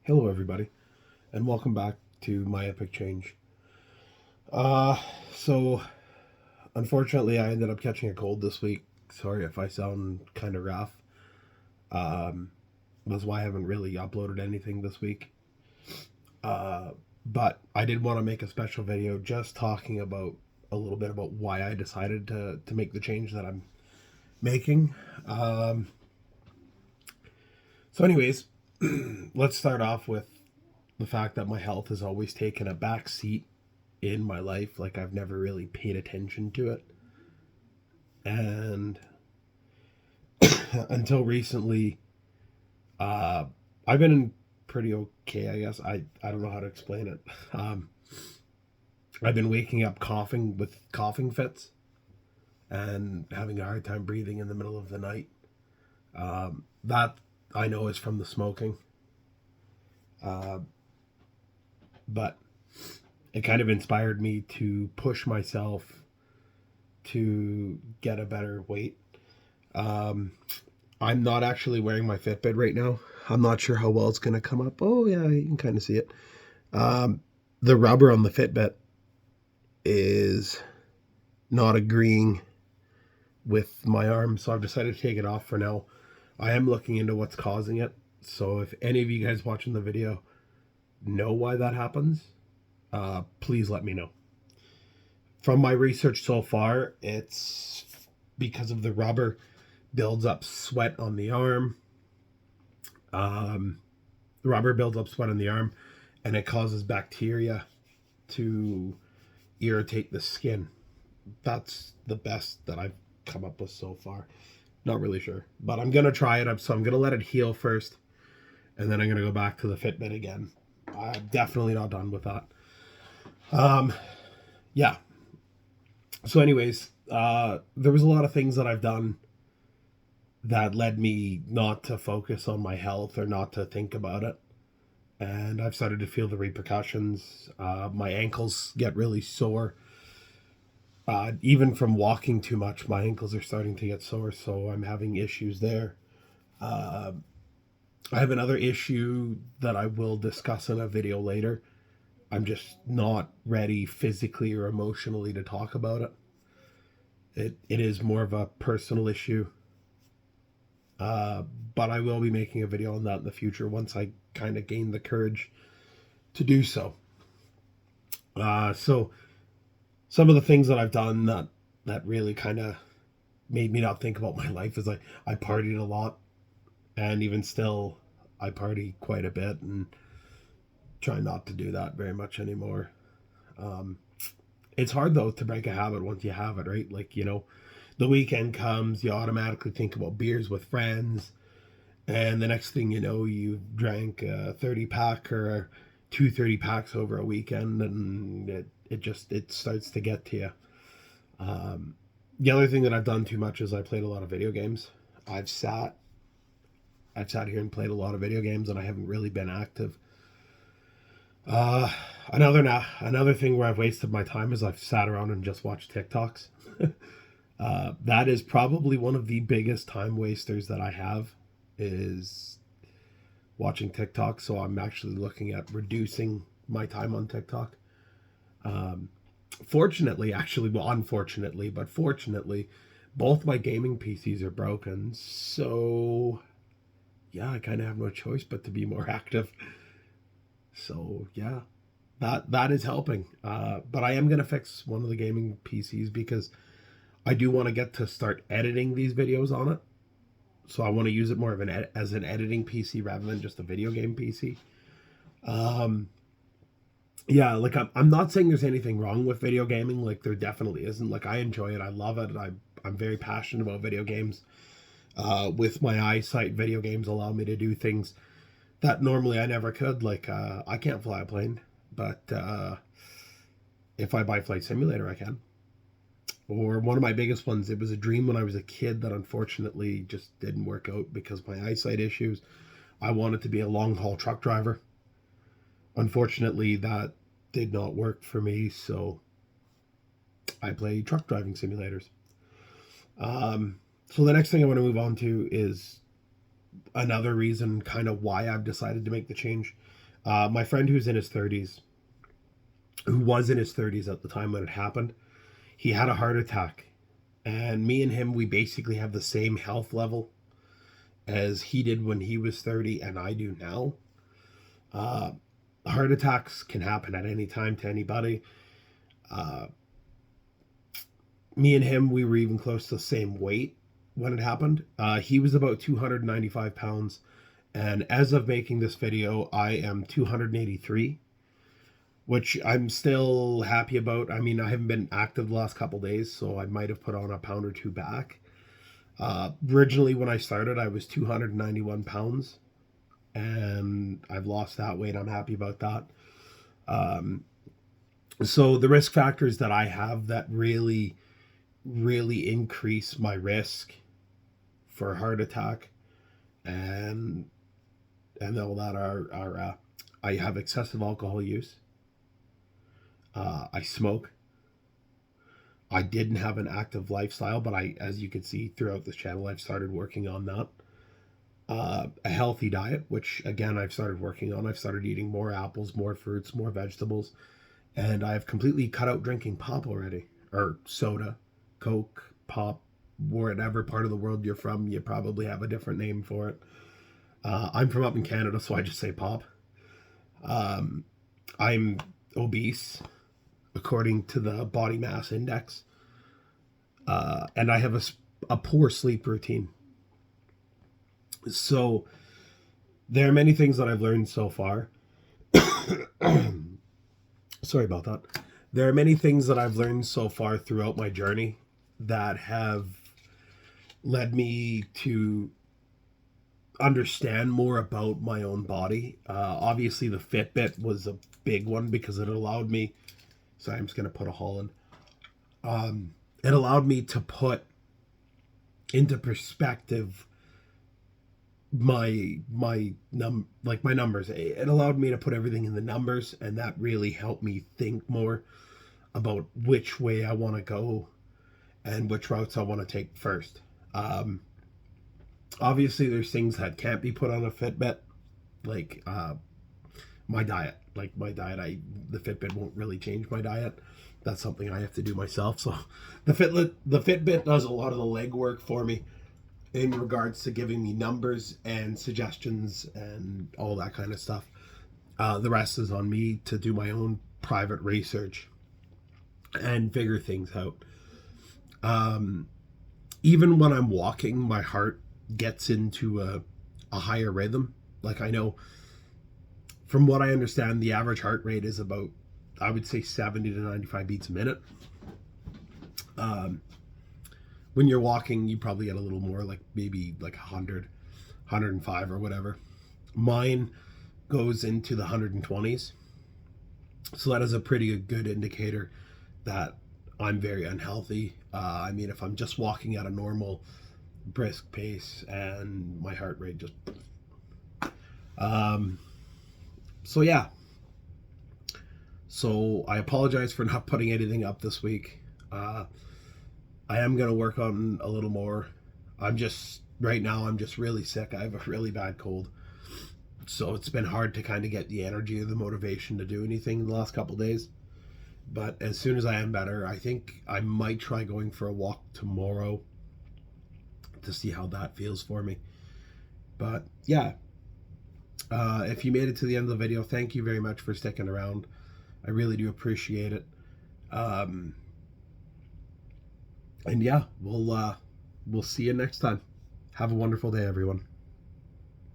Hello, everybody, and welcome back to My Epic Change. Uh, so unfortunately, I ended up catching a cold this week. Sorry if I sound kind of rough. Um, that's why I haven't really uploaded anything this week. Uh, but I did want to make a special video just talking about a little bit about why I decided to make the change that I'm making. Um, anyways, let's start off with the fact that my health has always taken a back seat in my life. Like, I've never really paid attention to it. And until recently, uh, I've been pretty okay, I guess. I don't know how to explain it. Um, I've been waking up coughing with coughing fits and having a hard time breathing in the middle of the night. That I know is from the smoking. Uh, but it kind of inspired me to push myself to get a better weight. Um, I'm not actually wearing my Fitbit right now. I'm not sure how well it's going to come up. Oh, yeah, you can kind of see it. Um, the rubber on the Fitbit is not agreeing with my arm, so I've decided to take it off for now. I am looking into what's causing it. So if any of you guys watching the video know why that happens, please let me know. From my research so far, it's because of the rubber builds up sweat on the arm. The rubber builds up sweat on the arm, and it causes bacteria to irritate the skin. That's the best that I've come up with so far. Not really sure, but I'm gonna try it up. So I'm gonna let it heal first, and then I'm gonna go back to the Fitbit again. I'm definitely not done with that. Um, yeah. So, anyways, there was a lot of things that I've done that led me not to focus on my health or not to think about it. And I've started to feel the repercussions. My ankles get really sore. Even from walking too much, my ankles are starting to get sore, so I'm having issues there. Uh, I have another issue that I will discuss in a video later. I'm just not ready physically or emotionally to talk about it. It is more of a personal issue, uh, but I will be making a video on that in the future once I kind of gain the courage to do so. So some of the things that I've done that really kind of made me not think about my life is like I partied a lot, and even still I party quite a bit and try not to do that very much anymore. Um, it's hard though to break a habit once you have it, right? Like, the weekend comes, you automatically think about beers with friends, and the next thing you know, you drank a 30 pack or two 30 packs over a weekend, and it starts to get to you. Um, the other thing that I've done too much is I played a lot of video games. I've sat I've sat here and played a lot of video games, and I haven't really been active. Uh, another thing where I've wasted my time is I've sat around and just watched TikToks. That is probably one of the biggest time wasters that I have, is watching TikTok. So I'm actually looking at reducing my time on TikTok. Um, Fortunately, actually, well, unfortunately, but fortunately, both my gaming PCs are broken. So yeah, I kind of have no choice but to be more active. So yeah, that is helping. But I am gonna fix one of the gaming PCs because I do want to get to start editing these videos on it. So I want to use it more of as an editing PC rather than just a video game PC. Um, yeah, like I'm not saying there's anything wrong with video gaming. Like, there definitely isn't. Like, I enjoy it. I love it. I'm very passionate about video games. With my eyesight, video games allow me to do things that normally I never could. Like, I can't fly a plane, but if I buy Flight Simulator, I can. Or one of my biggest ones, it was a dream when I was a kid that unfortunately just didn't work out because of my eyesight issues. I wanted to be a long haul truck driver. Unfortunately, that did not work for me, so I play truck driving simulators. So the next thing I want to move on to is another reason kind of why I've decided to make the change. My friend who's in his 30s, who was in his 30s at the time when it happened, he had a heart attack. And me and him, we basically have the same health level as he did when he was 30 and I do now. Uh, Heart attacks can happen at any time to anybody. Uh, Me and him, we were even close to the same weight when it happened. He was about 295 pounds. And as of making this video, I am 283, which I'm still happy about. I mean, I haven't been active the last couple days, so I might have put on a pound or two back. Originally, when I started, I was 291 pounds, and I've lost that weight. I'm happy about that. So the risk factors that I have that really, really increase my risk for a heart attack and all that are I have excessive alcohol use. I smoke. I didn't have an active lifestyle, but as you can see throughout this channel, I've started working on that. A healthy diet, which again, I've started working on. I've started eating more apples, more fruits, more vegetables, and I've completely cut out drinking pop already, or soda, Coke, pop, whatever part of the world you're from, you probably have a different name for it. I'm from up in Canada, so I just say pop. I'm obese, according to the body mass index. And I have a poor sleep routine. So there are many things that I've learned so far. Sorry about that. There are many things that I've learned so far throughout my journey that have led me to understand more about my own body. Obviously, the Fitbit was a big one because it allowed me. Sorry, I'm just gonna put a haul in. It allowed me to put into perspective my numbers. It allowed me to put everything in the numbers, and that really helped me think more about which way I want to go and which routes I want to take first. Obviously, there's things that can't be put on a Fitbit, like my diet. Like my diet, the Fitbit won't really change my diet. That's something I have to do myself. So the Fitbit does a lot of the legwork for me in regards to giving me numbers and suggestions and all that kind of stuff. The rest is on me to do my own private research and figure things out. Even when I'm walking, my heart gets into a higher rhythm. Like, I know, from what I understand, the average heart rate is about, I would say, 70 to 95 beats a minute. When you're walking, you probably get a little more, like maybe like 100, 105 or whatever. Mine goes into the 120s. So that is a pretty good indicator that I'm very unhealthy. I mean, if I'm just walking at a normal brisk pace and my heart rate just... So yeah. So I apologize for not putting anything up this week. I am going to work on a little more. Right now, I'm just really sick. I have a really bad cold. So it's been hard to kind of get the energy or the motivation to do anything the last couple days. But as soon as I am better, I think I might try going for a walk tomorrow to see how that feels for me. But yeah, if you made it to the end of the video, thank you very much for sticking around. I really do appreciate it. And yeah, we'll see you next time. Have a wonderful day, everyone.